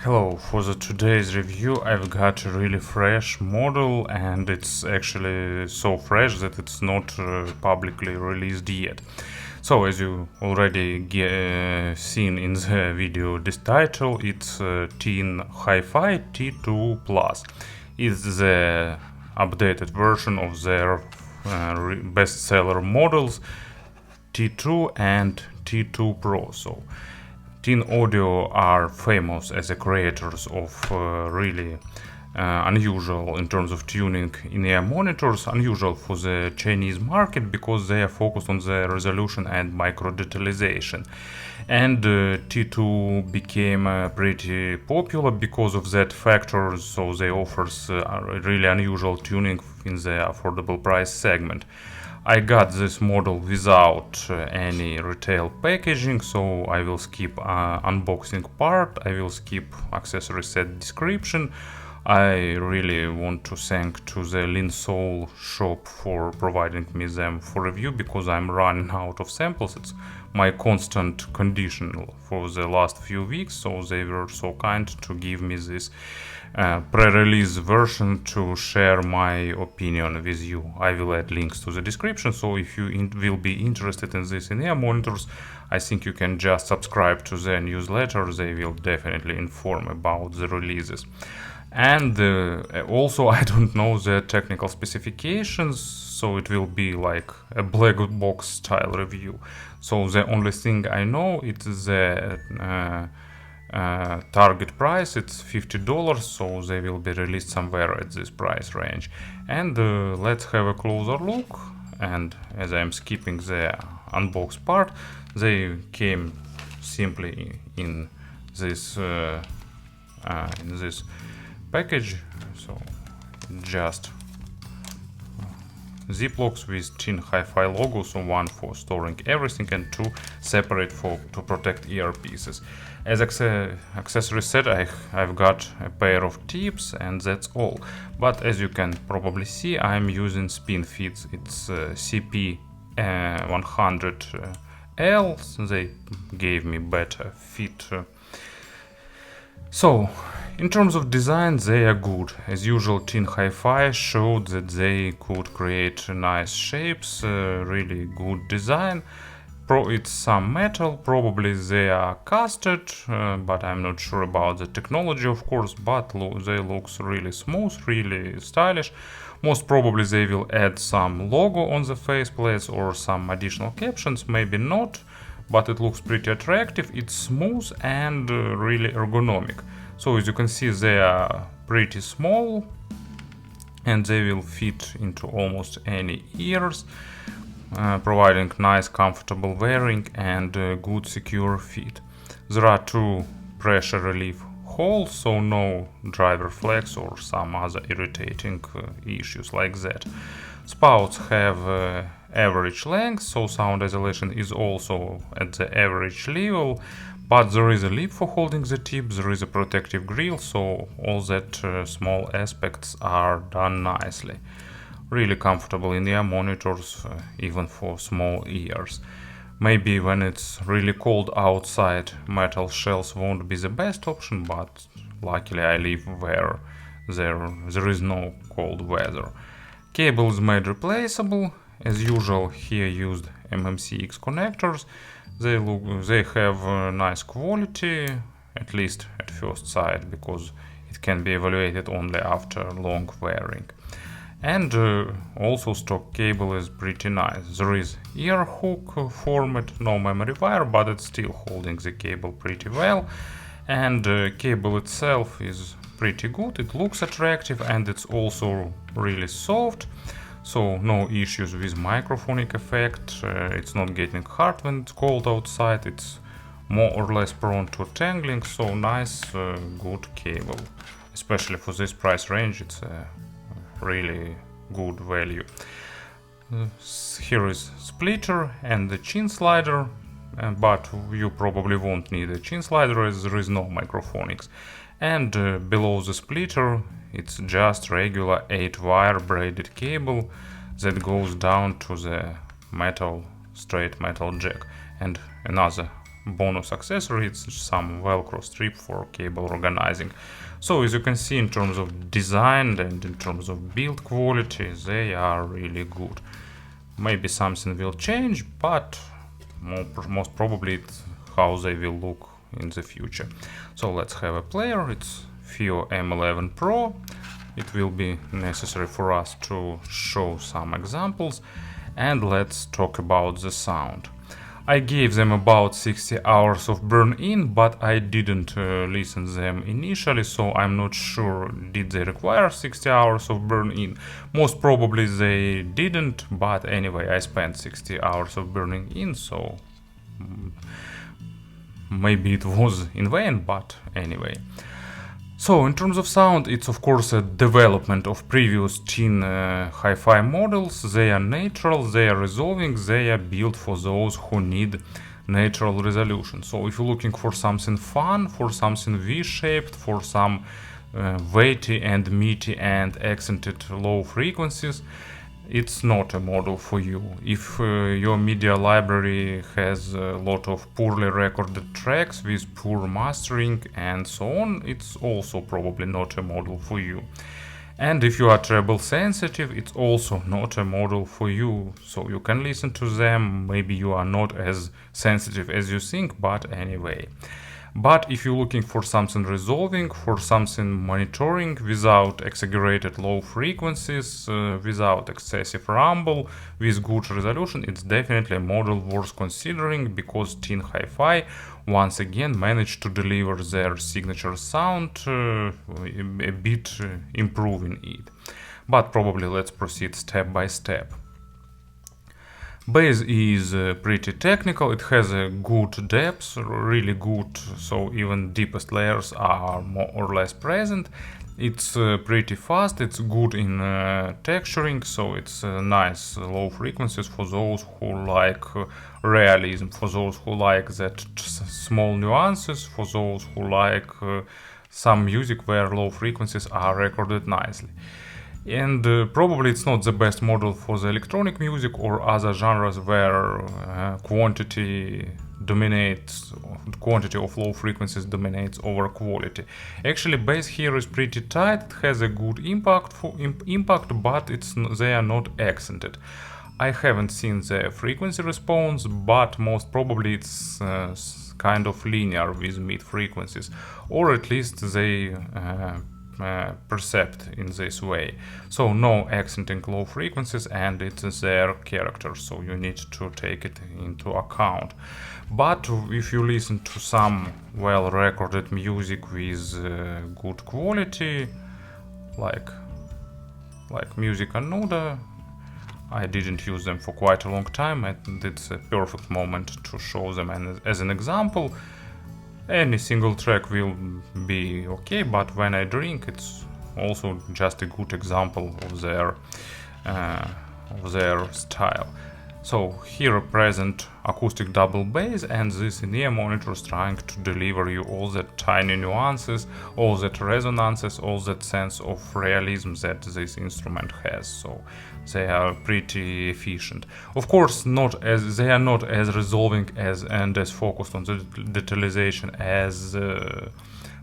Hello, for today's review I've got a really fresh model, and it's actually so fresh that it's not publicly released yet. So as you already seen in the video this title, it's TinHiFi T2 Plus. It's the updated version of their bestseller models T2 and T2 Pro. So Tin Audio are famous as the creators of really unusual in terms of tuning in-ear monitors, unusual for the Chinese market because they are focused on the resolution and micro detalization. And T2 became pretty popular because of that factor, so they offers really unusual tuning in the affordable price segment. I got this model without any retail packaging, so I will skip unboxing part, I will skip accessory set description. I really want to thank to the Linsoul shop for providing me them for review because I'm running out of samples. It's my constant condition for the last few weeks, so they were so kind to give me this pre-release version to share my opinion with you. I will add links to the description, so if you will be interested in this in-ear monitors, I think you can just subscribe to the newsletter. They will definitely inform about the releases. And also I don't know the technical specifications, so it will be like a black box style review. So the only thing I know is the target price. It's $50, so they will be released somewhere at this price range. And let's have a closer look. And as I'm skipping the unbox part, they came simply in this package, so just Ziplocs with TinHiFi logo, so one for storing everything and two separate to protect earpieces. As accessory set, I've got a pair of tips and that's all. But as you can probably see, I'm using spin fits. It's CP100L. They gave me better fit. So, in terms of design, they are good. As usual, TinHiFi showed that they could create nice shapes, really good design. It's some metal, probably they are casted, but I'm not sure about the technology, of course, but they look really smooth, really stylish. Most probably they will add some logo on the faceplates or some additional captions, maybe not, but it looks pretty attractive. It's smooth and really ergonomic. So as you can see, they are pretty small and they will fit into almost any ears, providing nice comfortable wearing and good secure fit. There are two pressure relief holes, so no driver flex or some other irritating issues like that. Spouts have average length, so sound isolation is also at the average level, but there is a lip for holding the tip, there is a protective grill, so all that small aspects are done nicely. Really comfortable in-ear monitors, even for small ears. Maybe when it's really cold outside, metal shells won't be the best option, but luckily I live where there is no cold weather. Cable is made replaceable. As usual, here used MMCX connectors. They have nice quality, at least at first sight, because it can be evaluated only after long wearing. And also stock cable is pretty nice. There is ear hook format, no memory wire, but it's still holding the cable pretty well. And cable itself is pretty good, it looks attractive and it's also really soft. So no issues with microphonic effect, it's not getting hard when it's cold outside, it's more or less prone to tangling, so nice, good cable. Especially for this price range, it's a really good value. Here is splitter and the chin slider, but you probably won't need a chin slider as there is no microphonics. And below the splitter, it's just regular 8-wire braided cable that goes down to the straight metal jack. And another bonus accessory, it's some Velcro strip for cable organizing. So as you can see, in terms of design and in terms of build quality, they are really good. Maybe something will change, but most probably it's how they will look in the future. So let's have a player. It's FIO M11 Pro. It will be necessary for us to show some examples, and let's talk about the sound. I gave them about 60 hours of burn-in, but I didn't listen them initially, so I'm not sure did they require 60 hours of burn-in. Most probably they didn't, but anyway, I spent 60 hours of burning in, so maybe it was in vain, but anyway. So in terms of sound, it's of course a development of previous TinHiFi models. They are natural, they are resolving, they are built for those who need natural resolution. So if you're looking for something fun, for something V-shaped, for some weighty and meaty and accented low frequencies, it's not a model for you. If your media library has a lot of poorly recorded tracks with poor mastering and so on, it's also probably not a model for you. And if you are treble sensitive, it's also not a model for you. So you can listen to them, maybe you are not as sensitive as you think, but anyway. But if you're looking for something resolving, for something monitoring without exaggerated low frequencies, without excessive rumble, with good resolution, it's definitely a model worth considering, because TinHiFi once again managed to deliver their signature sound, a bit improving it. But probably let's proceed step by step. Bass is pretty technical, it has a good depth, really good, so even deepest layers are more or less present. It's pretty fast, it's good in texturing, so it's nice low frequencies for those who like realism, for those who like that small nuances, for those who like some music where low frequencies are recorded nicely. And probably it's not the best model for the electronic music or other genres where quantity of low frequencies dominates over quality. Actually, bass here is pretty tight, it has a good impact, but they are not accented. I haven't seen the frequency response, but most probably it's kind of linear with mid frequencies, or at least they perceived in this way. So no accenting low frequencies, and it's their character, so you need to take it into account. But if you listen to some well recorded music with good quality, like Musica Nuda, I didn't use them for quite a long time, and it's a perfect moment to show them as an example. Any single track will be okay, but when I drink, it's also just a good example of their style. So here present acoustic double bass, and this in-ear monitor is trying to deliver you all that tiny nuances, all that resonances, all that sense of realism that this instrument has. So they are pretty efficient. Of course, they are not as resolving and as focused on the detalization as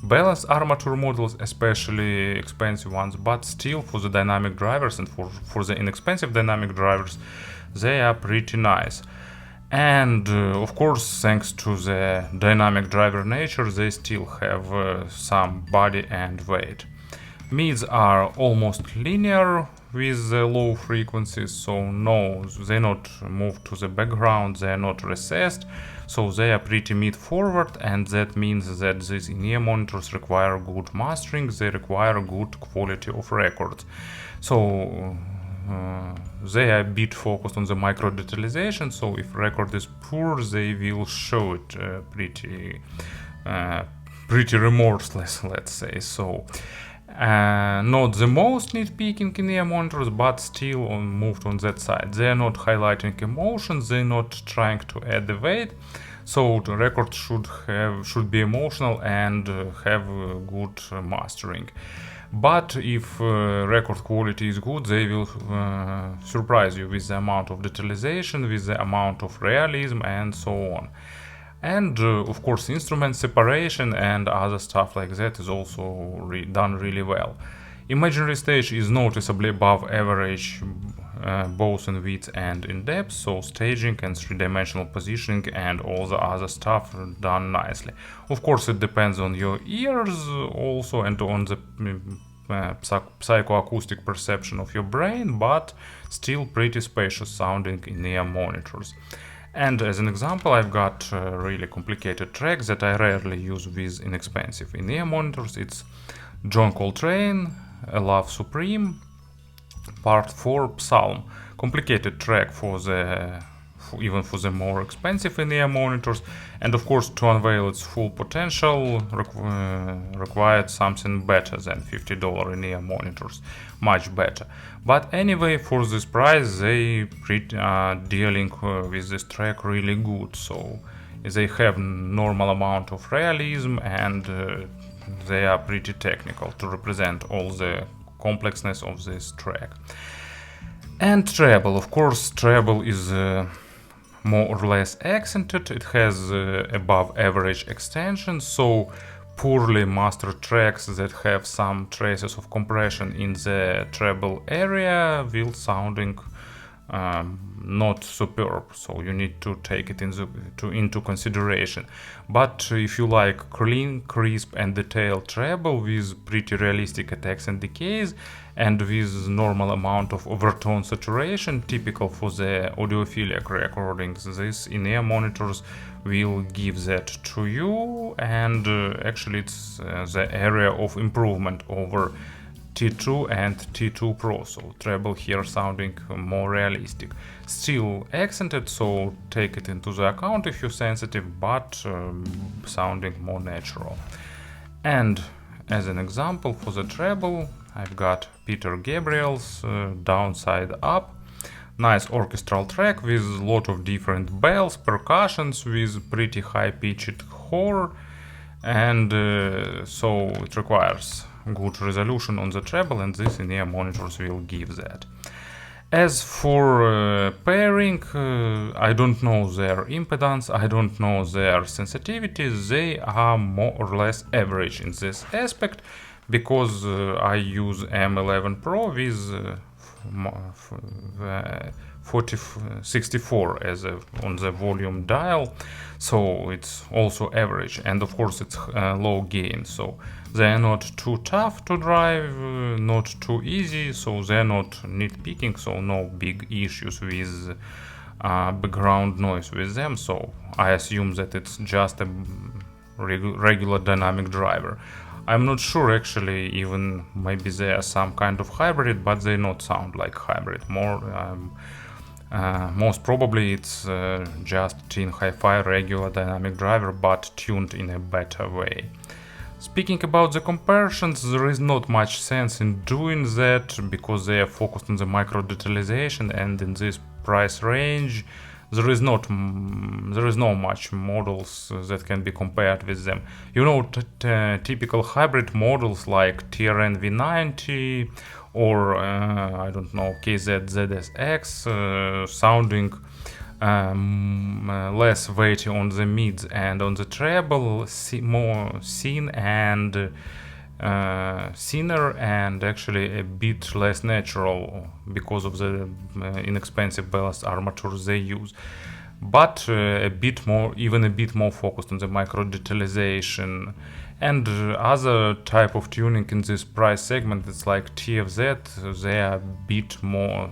balanced armature models, especially expensive ones, but still for the dynamic drivers and for the inexpensive dynamic drivers, they are pretty nice. And of course, thanks to the dynamic driver nature, they still have some body and weight. Mids are almost linear with the low frequencies, so no, they not move to the background, they are not recessed, so they are pretty mid forward, and that means that these in-ear monitors require good mastering, they require good quality of records. So they are a bit focused on the micro detalization, so if record is poor, they will show it pretty remorseless, let's say. So not the most nitpicking in-ear monitors, but still moved on that side. They are not highlighting emotions, they're not trying to add the weight, so the record should be emotional and have good mastering. But if record quality is good, they will surprise you with the amount of detalization, with the amount of realism, and so on. And of course, instrument separation and other stuff like that is also done really well. Imaginary stage is noticeably above average, both in width and in depth, so staging and three-dimensional positioning and all the other stuff are done nicely. Of course, it depends on your ears also and on the psychoacoustic perception of your brain, but still pretty spacious sounding in ear monitors. And as an example, I've got a really complicated track that I rarely use with inexpensive in-ear monitors. It's John Coltrane, A Love Supreme, Part 4, Psalm. Complicated track for the even for the more expensive in-ear monitors, and of course to unveil its full potential required something better than $50 in-ear monitors, much better. But anyway, for this price they dealing with this track really good, so they have normal amount of realism and they are pretty technical to represent all the complexness of this track. And treble, of course, treble is more or less accented. It has above average extension, so poorly mastered tracks that have some traces of compression in the treble area will sounding not superb, so you need to take it into consideration. But if you like clean, crisp and detailed treble with pretty realistic attacks and decays and with normal amount of overtone saturation typical for the audiophilic recordings, these in-ear monitors will give that to you, and actually it's the area of improvement over T2 and T2 Pro, so treble here sounding more realistic. Still accented, so take it into the account if you're sensitive, but sounding more natural. And as an example for the treble, I've got Peter Gabriel's Downside Up. Nice orchestral track with a lot of different bells, percussions with pretty high-pitched whore, and so it requires good resolution on the treble, and this in-ear monitors will give that. As for pairing, I don't know their impedance, I don't know their sensitivity. They are more or less average in this aspect, because I use M11 Pro with 64 as on the volume dial, so it's also average, and of course it's low gain, so they're not too tough to drive, not too easy, so they're not nitpicking, so no big issues with background noise with them, so I assume that it's just a regular dynamic driver. I'm not sure actually, even maybe they are some kind of hybrid, but they not sound like hybrid. Most probably it's just TinHiFi regular dynamic driver, but tuned in a better way. Speaking about the comparisons, there is not much sense in doing that, because they are focused on the micro detalization, and in this price range there is no much models that can be compared with them. You know, typical hybrid models like TRN V90 or I don't know, KZ ZSX sounding less weighty on the mids and on the treble, more thin and thinner, and actually a bit less natural because of the inexpensive ballast armature they use, but even a bit more focused on the micro detalization and other type of tuning in this price segment. It's like TFZ, they are a bit more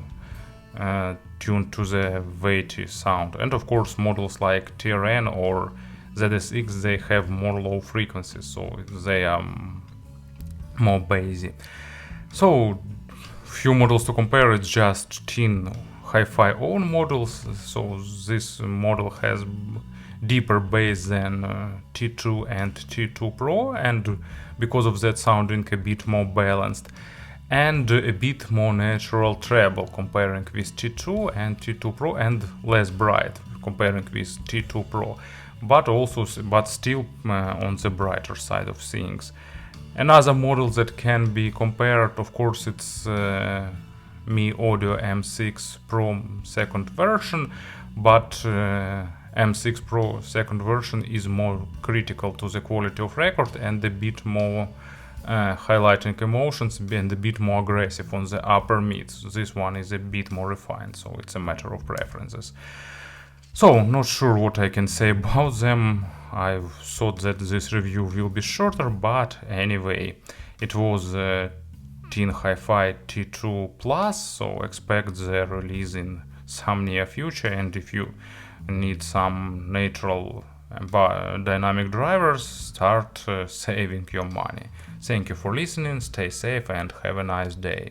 tuned to the weighty sound, and of course models like TRN or ZSX, they have more low frequencies, so they are more bassy. So few models to compare, it's just TinHiFi own models, so this model has deeper bass than T2 and T2 Pro, and because of that sounding a bit more balanced and a bit more natural treble comparing with T2 and T2 Pro, and less bright comparing with T2 Pro, but still on the brighter side of things. Another model that can be compared, of course, it's Mi Audio M6 Pro second version, but M6 Pro second version is more critical to the quality of record and a bit more highlighting emotions and a bit more aggressive on the upper mids. This one is a bit more refined, so it's a matter of preferences. So, not sure what I can say about them. I thought that this review will be shorter, but anyway, it was TinHiFi T2 Plus, so expect the release in some near future, and if you need some natural dynamic drivers, start saving your money. Thank you for listening, stay safe and have a nice day.